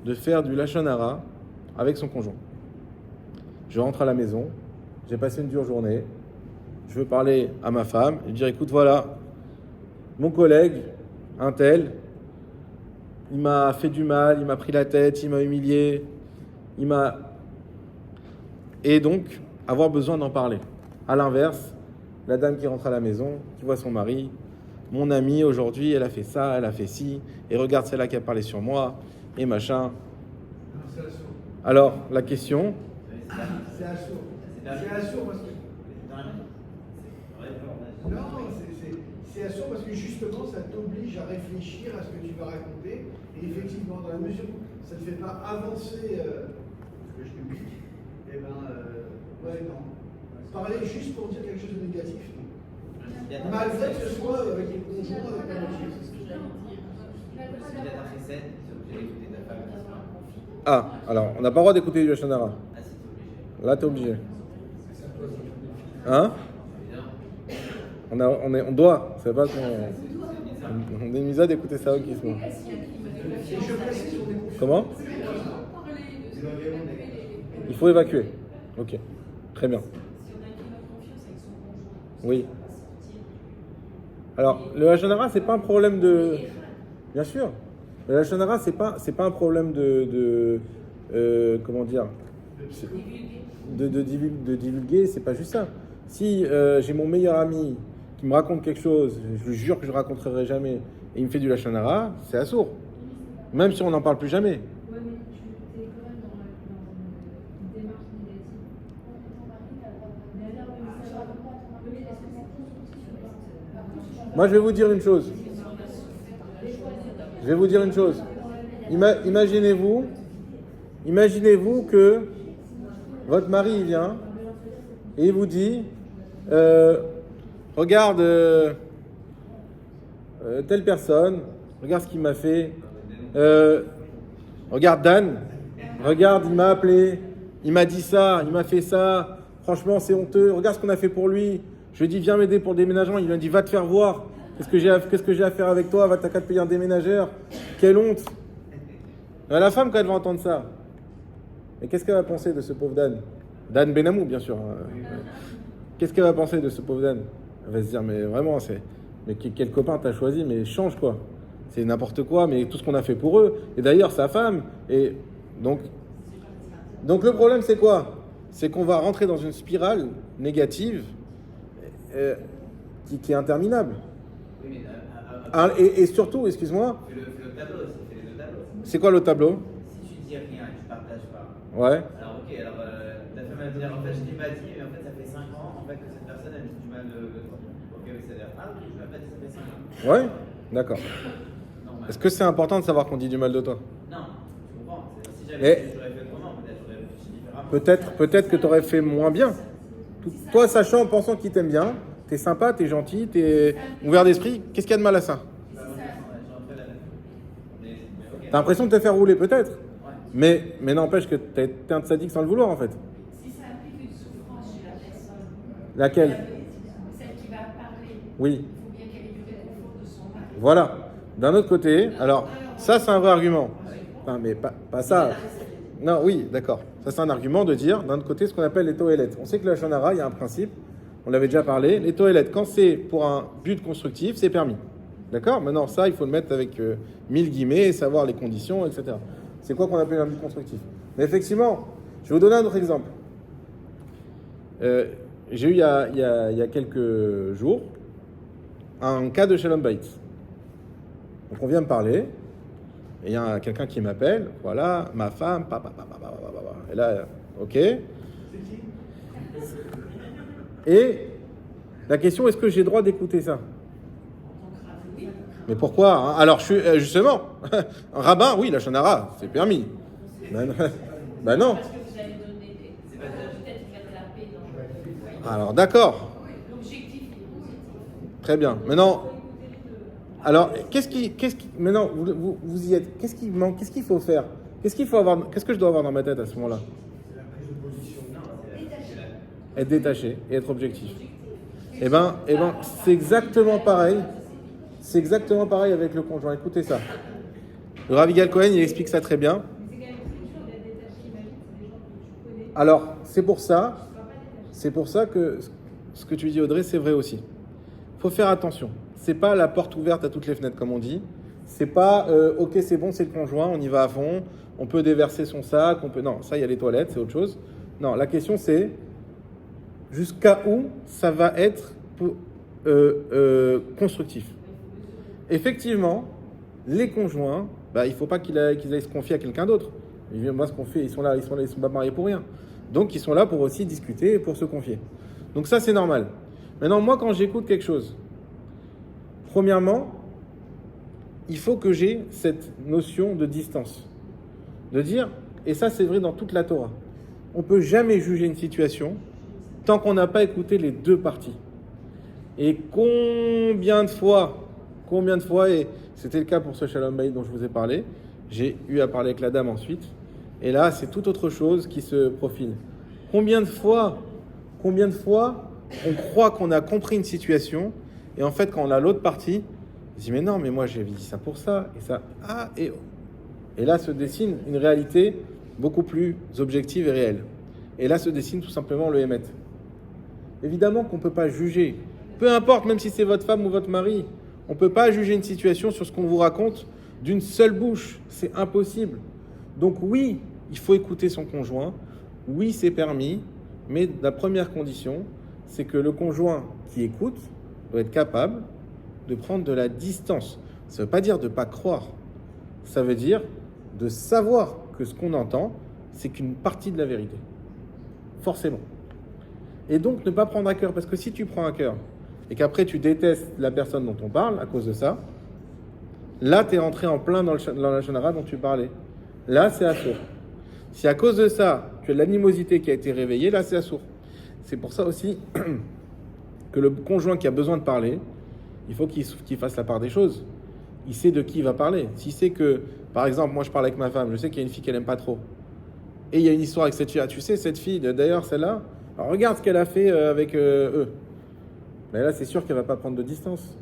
de faire du Lashon Hara avec son conjoint? Je rentre à la maison, j'ai passé une dure journée, je veux parler à ma femme et lui dire écoute, voilà, mon collègue, un tel, il m'a fait du mal, il m'a pris la tête, il m'a humilié, Et donc, avoir besoin d'en parler. À l'inverse, la dame qui rentre à la maison, qui voit son mari, mon amie aujourd'hui, elle a fait ça, elle a fait ci, et regarde celle-là qui a parlé sur moi, et machin. Alors, la question... C'est assourd. C'est assourd parce que... Non, c'est assourd parce que justement, ça t'oblige à réfléchir à ce que tu vas raconter. Et effectivement, dans la mesure où ça ne te fait pas avancer ce que je publie, eh ben, ouais, non. Parler juste pour dire quelque chose de négatif, non. Malgré que ce soit avec les conjoints, avec la moitié. Ah, alors, on n'a pas le droit d'écouter du Lashon Hara. Là, t'es obligé. Hein? On doit. C'est pas qu'on... On est mis à d'écouter ça, ok, c'est bon. Comment? Il faut évacuer. Ok, très bien. Oui. Alors, le Lashon Hara, c'est pas un problème de... Bien sûr. Le Lashon Hara, c'est pas un problème comment dire, de divulguer, c'est pas juste ça. Si j'ai mon meilleur ami qui me raconte quelque chose, je lui jure que je ne raconterai jamais, et il me fait du Lashon Hara, c'est assourd. Même si on n'en parle plus jamais. Ouais, mais tu es quand même dans une démarche négative. Moi, je vais vous dire une chose. Imaginez-vous que votre mari vient et il vous dit regarde telle personne, regarde ce qu'il m'a fait, regarde Dan, regarde, il m'a appelé, il m'a dit ça, il m'a fait ça, franchement c'est honteux, regarde ce qu'on a fait pour lui. Je lui ai dit viens m'aider pour le déménagement, il m'a dit va te faire voir, qu'est-ce que j'ai à faire avec toi, va t'as qu'à te payer un déménageur, quelle honte. La femme quand elle va entendre ça, mais qu'est-ce qu'elle va penser de ce pauvre Dan Benamou bien sûr. Qu'est-ce qu'elle va penser de ce pauvre Dan? Elle va se dire mais vraiment mais quel copain t'as choisi, mais change quoi. C'est n'importe quoi, mais tout ce qu'on a fait pour eux. Et d'ailleurs, sa femme. Et donc le problème, c'est quoi? C'est qu'on va rentrer dans une spirale négative qui est interminable. Oui, mais et surtout, excuse-moi. fais le tableau aussi, fais les deux tableaux. C'est quoi le tableau? Si tu dis rien et tu partages pas. Ouais. Alors, ok, ta femme va te dire en fait, je t'ai pas dit, mais en fait, ça fait 5 ans en fait, que cette personne a dit du mal de toi. Ok, oui, c'est-à-dire, ah oui, je l'ai pas dit, ça fait 5 ans. Ouais, d'accord. Est-ce que c'est important de savoir qu'on dit du mal de toi? Non, je comprends. Si j'avais dit, j'aurais fait comment? Peut-être j'aurais réfléchi différemment. Peut-être que tu aurais fait moins bien. Toi, sachant, en pensant qu'il t'aime bien, t'es sympa, t'es gentil, t'es ouvert d'esprit, qu'est-ce qu'il y a de mal à ça? T'as l'impression de te faire rouler, peut-être. Mais n'empêche que t'es un sadique sans le vouloir, en fait. Si ça implique une souffrance chez la personne, Laquelle? celle qui va parler, Oui. il faut bien qu'elle ait du réconfort de son mari. Voilà. D'un autre côté, alors, ça, c'est un vrai argument. Enfin, mais pas ça. Non, oui, d'accord. Ça, c'est un argument de dire, d'un autre côté, ce qu'on appelle les toilettes. On sait que le Lashon Hara, il y a un principe, on l'avait déjà parlé, les toilettes, quand c'est pour un but constructif, c'est permis. D'accord? Maintenant, ça, il faut le mettre avec 1000 guillemets, savoir les conditions, etc. C'est quoi qu'on appelle un but constructif? Mais effectivement, je vais vous donner un autre exemple. J'ai eu, il y a quelques jours, un cas de Shalom Bait. Donc, on vient me parler, et il y a quelqu'un qui m'appelle, voilà, ma femme, papa. Et là, ok. C'est qui? Et la question, est-ce que j'ai le droit d'écouter ça? Mais pourquoi hein? Alors, justement, un rabbin, oui, la shonara, c'est permis. Ben, ben non. Parce que vous allez donner des. Peut-être faire de la paix dans le foyer. Alors, d'accord. L'objectif est positif. Très bien. Maintenant, alors, maintenant, vous y êtes. Qu'est-ce qui manque? Qu'est-ce qu'il faut faire? Qu'est-ce qu'il faut avoir? Qu'est-ce que je dois avoir dans ma tête à ce moment-là? C'est la prise de position. Être détaché et être objectif. Eh ben, c'est exactement pareil. C'est exactement pareil avec le conjoint. Écoutez ça. Le Rav Yigal Cohen, il explique ça très bien. C'est quand même très dur d'être détaché, imagine, c'est des gens que tu connais. Alors, c'est pour ça. Tu ne seras pas détaché. C'est pour ça que ce que tu dis, Audrey, c'est vrai aussi. Il faut faire attention. C'est pas la porte ouverte à toutes les fenêtres, comme on dit. C'est pas ok, c'est bon, c'est le conjoint, on y va à fond. On peut déverser son sac, on peut. Non, ça, il y a les toilettes, c'est autre chose. Non, la question c'est jusqu'à où ça va être constructif. Effectivement, les conjoints, bah, il ne faut pas qu'ils aillent se confier à quelqu'un d'autre. Moi, ce qu'on fait, ils sont pas mariés pour rien. Donc, ils sont là pour aussi discuter et pour se confier. Donc ça, c'est normal. Maintenant, moi, quand j'écoute quelque chose, premièrement, il faut que j'ai cette notion de distance. De dire, et ça, c'est vrai dans toute la Torah, on ne peut jamais juger une situation tant qu'on n'a pas écouté les deux parties. Et combien de fois, et c'était le cas pour ce Shalom Bayit dont je vous ai parlé, j'ai eu à parler avec la dame ensuite, et là, c'est tout autre chose qui se profile. Combien de fois on croit qu'on a compris une situation, et en fait, quand on a l'autre partie, on se dit, mais non, mais moi, j'ai dit ça pour ça, et ça, et là se dessine une réalité beaucoup plus objective et réelle. Et là se dessine tout simplement le Hémet. Évidemment qu'on ne peut pas juger, peu importe, même si c'est votre femme ou votre mari, on ne peut pas juger une situation sur ce qu'on vous raconte d'une seule bouche, c'est impossible. Donc oui, il faut écouter son conjoint, oui c'est permis, mais la première condition, c'est que le conjoint qui écoute doit être capable de prendre de la distance. Ça ne veut pas dire de ne pas croire, ça veut dire de savoir que ce qu'on entend, c'est qu'une partie de la vérité. Forcément. Et donc, ne pas prendre à cœur, parce que si tu prends à cœur, et qu'après tu détestes la personne dont on parle, à cause de ça, là, tu es rentré en plein dans la shonara dont tu parlais. Là, c'est assourd. Si à cause de ça, tu as l'animosité qui a été réveillée, là, c'est assourd. C'est pour ça aussi que le conjoint qui a besoin de parler, il faut qu'il fasse la part des choses. Il sait de qui il va parler. Si c'est que, par exemple, moi je parle avec ma femme, je sais qu'il y a une fille qu'elle aime pas trop. Et il y a une histoire avec cette fille. Ah, tu sais, cette fille, d'ailleurs, celle-là, alors regarde ce qu'elle a fait avec eux. Mais là, c'est sûr qu'elle va pas prendre de distance.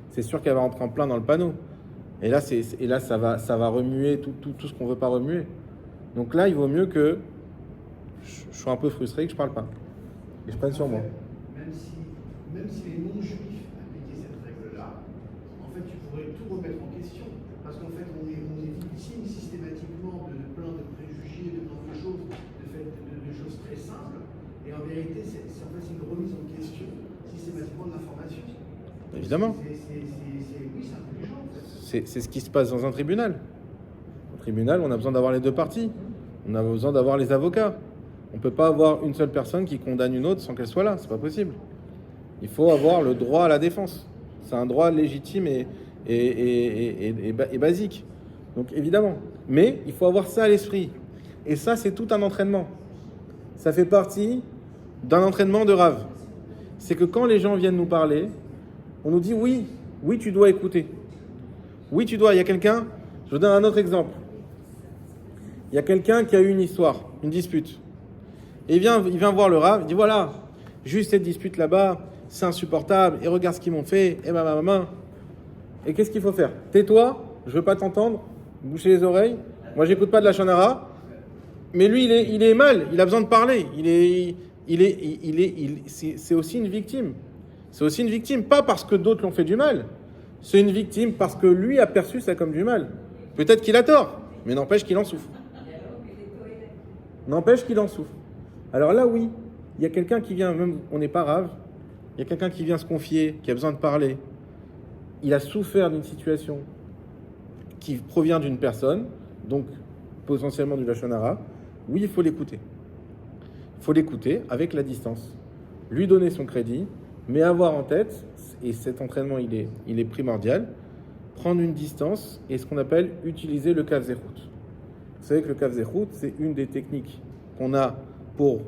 C'est sûr qu'elle va rentrer en plein dans le panneau. Et là, ça va remuer tout ce qu'on veut pas remuer. Donc là, il vaut mieux que je sois un peu frustré, que je parle pas. Et je prenne sur moi. Même si les non-juifs appliquaient cette règle-là, en fait, tu pourrais tout remettre en question. Parce qu'en fait, on est victime systématiquement de plein de préjugés, de plein de choses, de choses très simples. Et en vérité, c'est une remise en question systématiquement de l'information. Évidemment. Oui, c'est intelligent, en fait. C'est ce qui se passe dans un tribunal. Au tribunal, on a besoin d'avoir les deux parties. On a besoin d'avoir les avocats. On ne peut pas avoir une seule personne qui condamne une autre sans qu'elle soit là. C'est pas possible. Il faut avoir le droit à la défense. C'est un droit légitime et basique. Donc évidemment. Mais il faut avoir ça à l'esprit. Et ça, c'est tout un entraînement. Ça fait partie d'un entraînement de Rav. C'est que quand les gens viennent nous parler, on nous dit oui, tu dois écouter. Oui, tu dois. Il y a quelqu'un, je vous donne un autre exemple. Il y a quelqu'un qui a eu une histoire, une dispute. Et il vient voir le Rav, il dit voilà, juste cette dispute là-bas, c'est insupportable, et regarde ce qu'ils m'ont fait, et maman. Et qu'est-ce qu'il faut faire? Tais-toi, je veux pas t'entendre, boucher les oreilles. Moi, j'écoute pas de la shonara. Mais lui, il est mal, il a besoin de parler. C'est aussi une victime. C'est aussi une victime, pas parce que d'autres l'ont fait du mal. C'est une victime parce que lui a perçu ça comme du mal. Peut-être qu'il a tort, mais n'empêche qu'il en souffre. Alors là, oui, il y a quelqu'un qui vient, même on n'est pas rave, il y a quelqu'un qui vient se confier, qui a besoin de parler. Il a souffert d'une situation qui provient d'une personne, donc potentiellement du lashon hara. Oui, il faut l'écouter. Il faut l'écouter avec la distance. Lui donner son crédit, mais avoir en tête, et cet entraînement il est primordial, prendre une distance et ce qu'on appelle utiliser le Kav Zechut. Vous savez que le Kav Zechut, c'est une des techniques qu'on a pour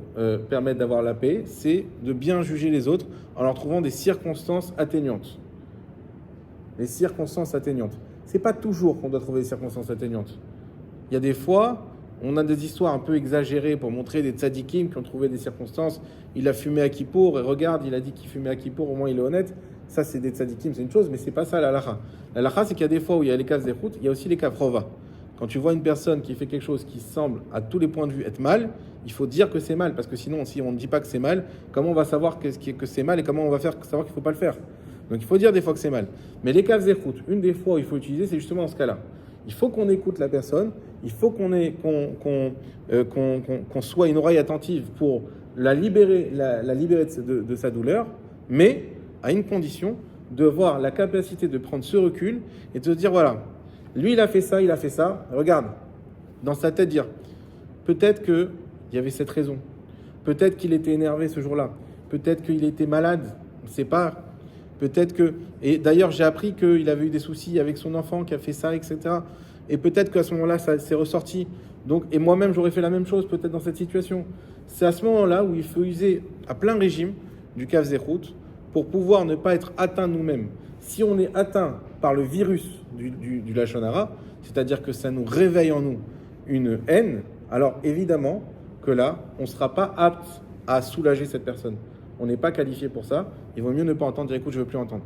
permettre d'avoir la paix, c'est de bien juger les autres en leur trouvant des circonstances atténuantes. Les circonstances atténuantes. C'est pas toujours qu'on doit trouver des circonstances atténuantes. Il y a des fois, on a des histoires un peu exagérées pour montrer des tzadikim qui ont trouvé des circonstances. Il a fumé à Kippour, et regarde, il a dit qu'il fumait à Kippour, au moins il est honnête. Ça, c'est des tzadikim, c'est une chose, mais c'est pas ça la halakha. La halakha, c'est qu'il y a des fois où il y a les kav zechut, il y a aussi les kav rova. Quand tu vois une personne qui fait quelque chose qui semble, à tous les points de vue, être mal, il faut dire que c'est mal, parce que sinon, si on ne dit pas que c'est mal, comment on va savoir que c'est mal et comment on va faire savoir qu'il ne faut pas le faire? Donc il faut dire des fois que c'est mal. Mais les kav zechut, une des fois où il faut utiliser, c'est justement dans ce cas-là. Il faut qu'on écoute la personne, il faut qu'on soit une oreille attentive pour la libérer de sa douleur, mais à une condition, de voir la capacité de prendre ce recul et de se dire, voilà, lui il a fait ça, regarde, dans sa tête dire, peut-être qu'il y avait cette raison, peut-être qu'il était énervé ce jour-là, peut-être qu'il était malade, on ne sait pas, peut-être que... Et d'ailleurs j'ai appris qu'il avait eu des soucis avec son enfant qui a fait ça, etc. Et peut-être qu'à ce moment-là, ça s'est ressorti. Donc, et moi-même, j'aurais fait la même chose peut-être dans cette situation. C'est à ce moment-là où il faut user à plein régime du Kav Zechut pour pouvoir ne pas être atteint nous-mêmes. Si on est atteint par le virus du Lashon Hara, c'est-à-dire que ça nous réveille en nous une haine, alors évidemment que là, on ne sera pas apte à soulager cette personne. On n'est pas qualifié pour ça. Il vaut mieux ne pas entendre, dire écoute, je ne veux plus entendre.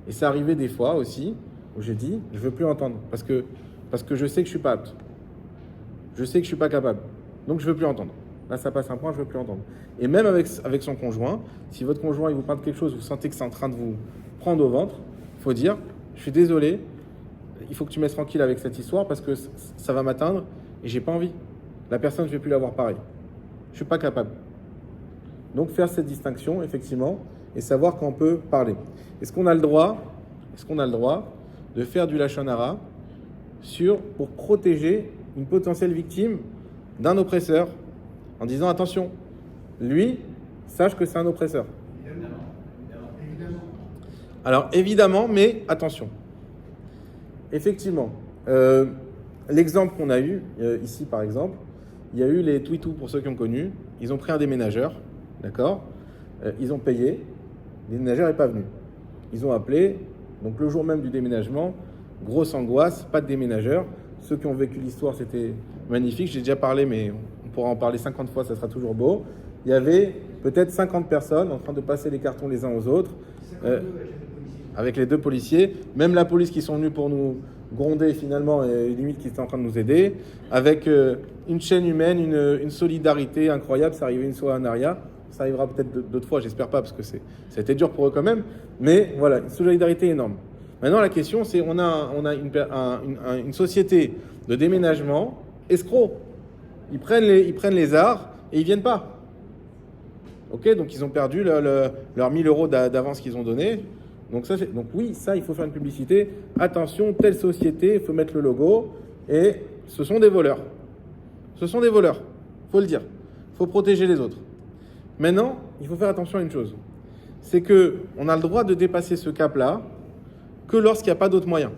Et c'est arrivé des fois aussi où j'ai dit je ne veux plus entendre parce que je sais que je ne suis pas apte. Je sais que je ne suis pas capable. Donc je ne veux plus entendre. Là, ça passe un point, je ne veux plus entendre. Et même avec son conjoint, si votre conjoint il vous parle de quelque chose, vous sentez que c'est en train de vous prendre au ventre, il faut dire je suis désolé, il faut que tu me laisses tranquille avec cette histoire parce que ça va m'atteindre et j'ai pas envie. La personne, je ne vais plus la voir pareil. Je ne suis pas capable. Donc faire cette distinction, effectivement, et savoir qu'on peut parler. Est-ce qu'on a le droit de faire du Lashon Hara pour protéger une potentielle victime d'un oppresseur en disant attention, lui, sache que c'est un oppresseur. Évidemment. Alors évidemment, mais attention. Effectivement, l'exemple qu'on a eu ici par exemple, il y a eu les Twitou pour ceux qui ont connu, ils ont pris un déménageur, d'accord, ils ont payé, le déménageur n'est pas venu. Ils ont appelé, donc le jour même du déménagement, grosse angoisse, pas de déménageur. Ceux qui ont vécu l'histoire, c'était magnifique. J'ai déjà parlé, mais on pourra en parler 50 fois, ça sera toujours beau. Il y avait peut-être 50 personnes en train de passer les cartons les uns aux autres, avec les deux policiers. Même la police qui sont venus pour nous gronder finalement, et limite qui étaient en train de nous aider, avec une chaîne humaine, une solidarité incroyable. Ça arrivait une fois à Naria. Ça arrivera peut-être d'autres fois, j'espère pas, parce que ça a été dur pour eux quand même. Mais voilà, une solidarité énorme. Maintenant, la question, c'est on a une société de déménagement escrocs. Ils prennent les arts et ils viennent pas. Ok, donc ils ont perdu leurs 1000 euros d'avance qu'ils ont donné. Donc oui, ça, il faut faire une publicité. Attention, telle société, il faut mettre le logo. Et ce sont des voleurs. Ce sont des voleurs, faut le dire. Il faut protéger les autres. Maintenant, il faut faire attention à une chose. C'est qu'on a le droit de dépasser ce cap-là que lorsqu'il n'y a pas d'autres moyens.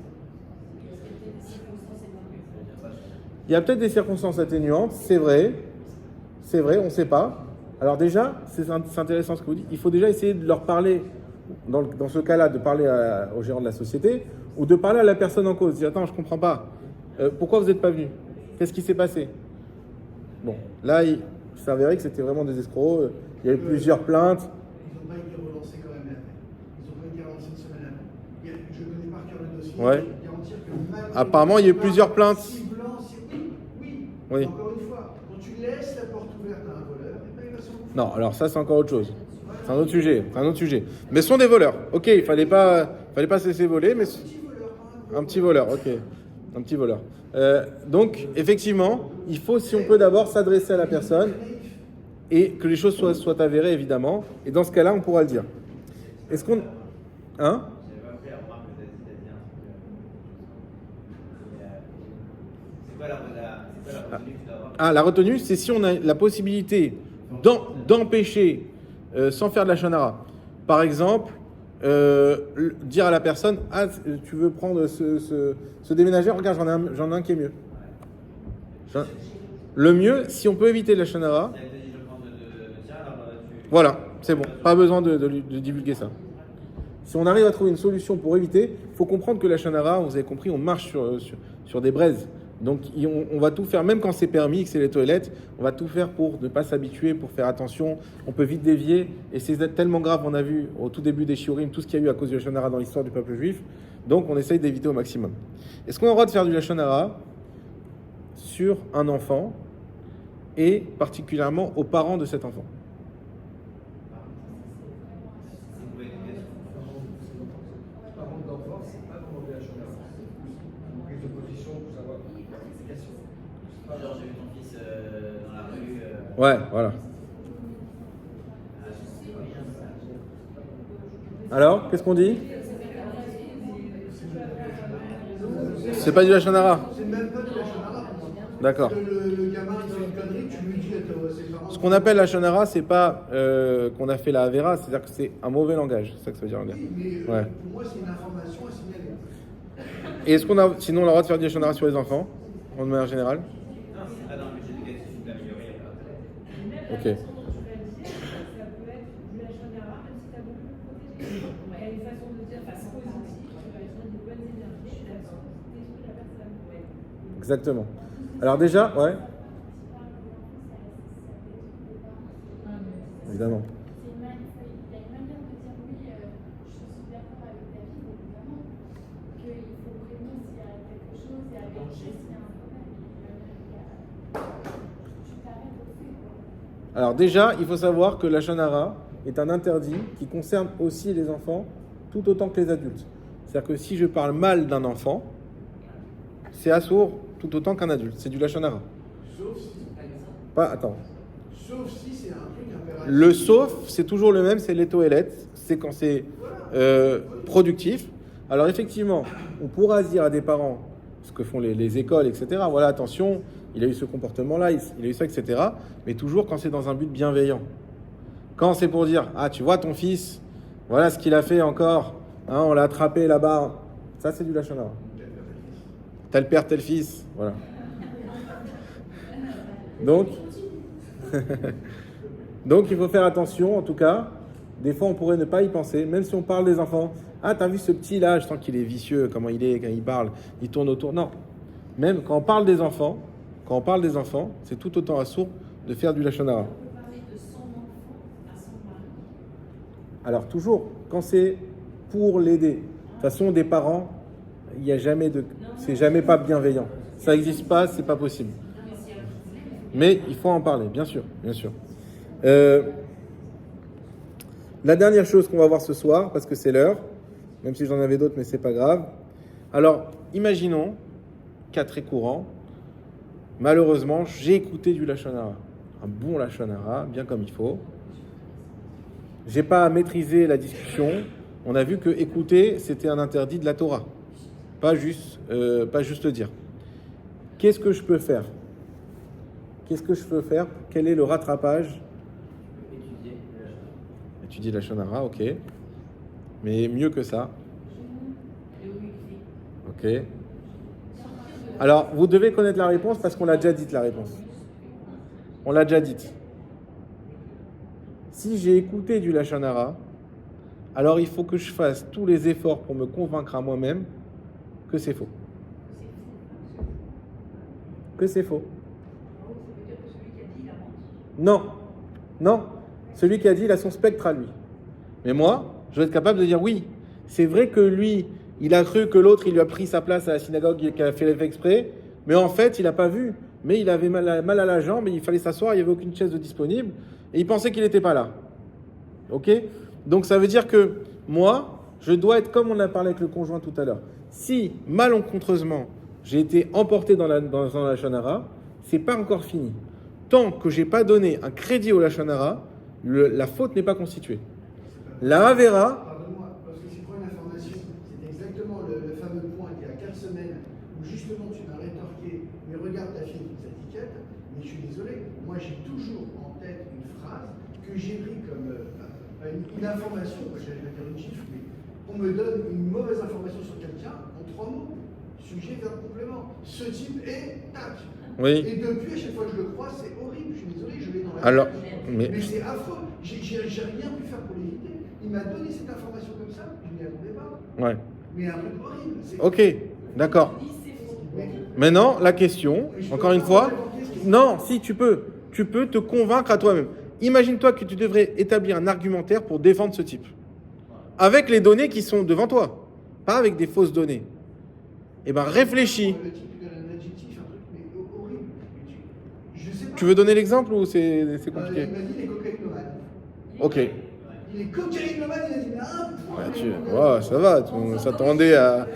Il y a peut-être des circonstances atténuantes, c'est vrai, on ne sait pas. Alors déjà, c'est intéressant ce que vous dites, il faut déjà essayer de leur parler, dans ce cas-là, de parler au gérant de la société, ou de parler à la personne en cause, dire attends, je ne comprends pas, pourquoi vous n'êtes pas venu? Qu'est-ce qui s'est passé? Bon, là, il s'avérait que c'était vraiment des escrocs, il y a eu plusieurs plaintes. Ils n'ont pas été relancés quand même après. Ils n'ont pas été relancés une semaine avant. Je connais par cœur le dossier. Ouais. Je peux garantir que Apparemment, il y a eu plusieurs plaintes. Si blanc, oui. Oui. Encore une fois, quand tu laisses la porte ouverte à un voleur, il va s'en foutre. Non, alors ça, c'est encore autre chose. C'est un autre sujet. Mais ce sont des voleurs. Ok, il fallait pas se laisser voler, mais... Un petit voleur, ok. Un petit voleur. Donc, effectivement, il faut, si on peut d'abord s'adresser à la personne et que les choses soient avérées, évidemment. Et dans ce cas-là, on pourra le dire. Est-ce qu'on... Hein? J'avais pas fait la remarque que t'as dit c'est quoi la retenue que tu dois avoir? Ah, la retenue, c'est si on a la possibilité d'empêcher, sans faire de la Lashon Hara. Par exemple, dire à la personne, ah, tu veux prendre ce déménageur, regarde, j'en ai un qui est mieux. Le mieux, si on peut éviter la shonara, Elle te dit je prends le tien, alors tu. voilà, c'est bon, pas besoin de divulguer ça. Si on arrive à trouver une solution pour éviter, il faut comprendre que la shonara, vous avez compris, on marche sur des braises. Donc on va tout faire, même quand c'est permis, que c'est les toilettes, on va tout faire pour ne pas s'habituer, pour faire attention. On peut vite dévier, et c'est tellement grave, on a vu au tout début des shiurim, tout ce qu'il y a eu à cause du lashon hara dans l'histoire du peuple juif. Donc on essaye d'éviter au maximum. Est-ce qu'on a le droit de faire du lashon hara sur un enfant, et particulièrement aux parents de cet enfant? C'est pour l'éducation. Par contre, d'enfant, c'est pas demander la shonara. C'est une prise de position pour savoir l'explication. Genre, j'ai vu ton fils dans la rue. Ouais, voilà. Ah, je sais pas bien ça. Alors, qu'est-ce qu'on dit? C'est pas du lashon hara. C'est même pas de la shonara pour moi. D'accord. Le gamin il fait une connerie, tu lui dis à ses parents. Ce qu'on appelle la shon hara, c'est pas qu'on a fait la avera, c'est-à-dire que c'est un mauvais langage. C'est ça que ça veut dire. Oui, mais Ouais. pour moi c'est une information à signaler. Et est-ce qu'on a, sinon, on a le droit de faire du lashon hara sur les enfants, en manière générale? Non, c'est pas dans le budget éducatif d'améliorer. Ok. Ça peut être du lashon hara, même si tu as voulu le protéger. Il y a une façon de dire façon positive, tu vas être de bonnes énergies, la façon de détruire la personne. Exactement. Alors déjà, ouais, évidemment. Il y a une manière de dire oui, je suis d'accord avec ta vie, évidemment, qu'il faut prévenir s'il y a quelque chose et avertir s'il y a un problème. Tu t'arrêtes au fait, quoi. Alors déjà, il faut savoir que la lashon hara est un interdit qui concerne aussi les enfants tout autant que les adultes. C'est-à-dire que si je parle mal d'un enfant, c'est assourd tout autant qu'un adulte. C'est du lashon hara. Sauf si, Pas, attends. sauf si c'est un truc impératif. Le sauf, c'est toujours le même, c'est les toilettes. C'est quand c'est productif. Alors effectivement, on pourra dire à des parents, ce que font les écoles, etc. Voilà, attention, il a eu ce comportement-là, il a eu ça, etc. Mais toujours quand c'est dans un but bienveillant. Quand c'est pour dire, ah, tu vois ton fils, voilà ce qu'il a fait encore, hein, on l'a attrapé là-bas. Ça, c'est du lashon hara. Tel père, tel fils, voilà. Donc, donc, il faut faire attention, en tout cas. Des fois, on pourrait ne pas y penser, même si on parle des enfants. Ah, t'as vu ce petit là, je sens qu'il est vicieux, comment il est, quand il parle, il tourne autour. Non. Même quand on parle des enfants, c'est tout autant assourd de faire du lashon hara. On peut parler de son enfant à son mari. Alors, toujours, quand c'est pour l'aider. De toute façon, des parents, il n'y a jamais de. C'est jamais pas bienveillant. Ça n'existe pas, c'est pas possible. Mais il faut en parler, bien sûr, bien sûr. La dernière chose qu'on va voir ce soir, parce que c'est l'heure, même si j'en avais d'autres, mais c'est pas grave. Alors, imaginons, cas très courant, malheureusement, j'ai écouté du lashon hara, un bon lashon hara, bien comme il faut. J'ai pas maîtrisé la discussion. On a vu que écouter, c'était un interdit de la Torah, pas juste le dire. Qu'est-ce que je peux faire? Quel est le rattrapage? Étudier la lashon hara, ok. Mais mieux que ça. Ok. Alors, vous devez connaître la réponse parce qu'on l'a déjà dite, la réponse. On l'a déjà dite. Si j'ai écouté du lashon hara, alors il faut que je fasse tous les efforts pour me convaincre à moi-même que c'est faux. Que c'est faux. Non, non. Celui qui a dit, il a son spectre à lui. Mais moi, je vais être capable de dire oui. C'est vrai que lui, il a cru que l'autre, il lui a pris sa place à la synagogue, qu'il a fait l'effet exprès. Mais en fait, il n'a pas vu. Mais il avait mal à la jambe, et il fallait s'asseoir, il n'y avait aucune chaise de disponible. Et il pensait qu'il n'était pas là. Ok? Donc ça veut dire que moi, je dois être comme on a parlé avec le conjoint tout à l'heure. Si, malencontreusement, j'ai été emporté dans la lashon hara, c'est pas encore fini. Tant que j'ai pas donné un crédit au lashon hara, la faute n'est pas constituée. La avera. Pardonne-moi, parce que c'est pour une information. C'est exactement le fameux point il y a 4 semaines où justement tu m'as rétorqué, mais regarde ta fille avec sa étiquette, mais je suis désolé, moi j'ai toujours en tête une phrase que j'ai pris comme une information, je vais dire une chiffre, mais On me donne une mauvaise information sur quelqu'un en 3 mots. Sujet, verbe, complément. Ce type est tac. Oui. Et depuis, à chaque fois que je le crois, c'est horrible. Je suis désolé, je l'ai dans la Alors, tête. mais Mais c'est affreux. J'ai rien pu faire pour l'éviter. Il m'a donné cette information comme ça, je n'y attendais pas. ouais. Mais un truc horrible. C'est- Ok, d'accord. Mais- Maintenant, la question, mais je peux encore pas une fois, n'importe qu'est-ce qui- non, si tu peux te convaincre à toi-même. Imagine-toi que tu devrais établir un argumentaire pour défendre ce type, avec les données qui sont devant toi, pas avec des fausses données. Eh ben, réfléchis. Le type lui donne un adjectif, un truc mais horrible. Je sais pas. Tu veux donner l'exemple ou c'est Il compliqué? m'a dit il est cocaïnomane. Ok. Il est cocaïnomane, il a dit mais un point. Bah, oh, ça va, on s'attendait à.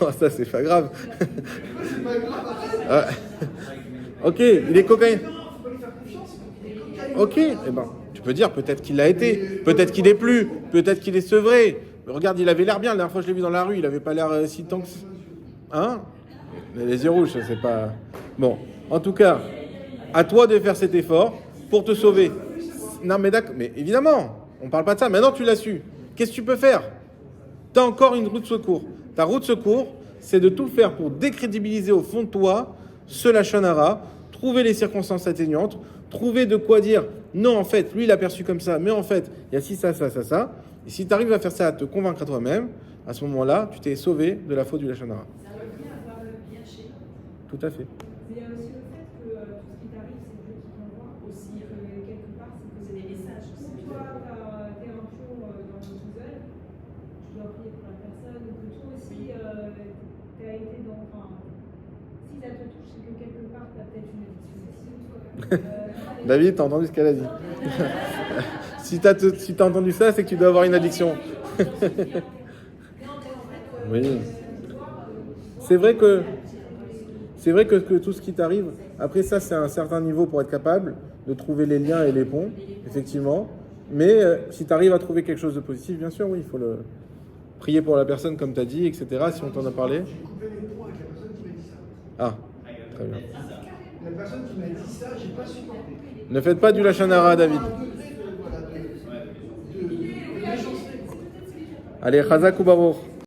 Oh, ça, c'est pas grave. C'est pas grave, arrête. Ouais. Ok, il est cocaïne. Non, faut pas lui faire confiance. Il est cocaïnomane. Ok, eh ben, tu peux dire peut-être qu'il l'a été, peut-être qu'il est plus, peut-être qu'il est sevré. Regarde, il avait l'air bien. La dernière fois que je l'ai vu dans la rue, il avait pas l'air si tant que. Hein? Les yeux rouges, c'est pas. Bon, en tout cas, à toi de faire cet effort pour te sauver. Non, mais d'accord, mais évidemment, on parle pas de ça. Maintenant, tu l'as su. Qu'est-ce que tu peux faire? Tu as encore une route de secours. Ta route de secours, c'est de tout faire pour décrédibiliser au fond de toi ce lachon hara, trouver les circonstances atténuantes, trouver de quoi dire non, en fait, lui, il a perçu comme ça, mais en fait, il y a ci, ça. Et si tu arrives à faire ça, à te convaincre à toi-même, à ce moment-là, tu t'es sauvé de la faute du lachon hara. Ça revient à avoir le bien chez nous. Tout à fait. Mais il y a aussi le fait que tout ce qui t'arrive, c'est Dieu qui t'envoie. Aussi, quelque part, c'est poser des messages. Si toi, t'es un pion dans le puzzle, tu dois prier pour la personne, ou que toi aussi, t'as été dans. Enfin, si ça te touche, c'est que quelque part, t'as peut-être une addiction aussi. David, t'as entendu ce qu'elle a dit? Si t'as entendu ça, c'est que tu dois avoir une addiction. Oui. C'est vrai que tout ce qui t'arrive, après ça, c'est un certain niveau pour être capable de trouver les liens et les ponts, effectivement. Mais si tu arrives à trouver quelque chose de positif, bien sûr, oui, il faut le prier pour la personne, comme tu as dit, etc. Si on t'en a parlé. J'ai coupé les ponts avec la personne qui m'a dit ça. Ah, très bien. La personne qui m'a dit ça, j'ai pas supporté. Ne faites pas du lachon hara, David. Un degré de méchanceté. Allez, Chazak ou Baruch.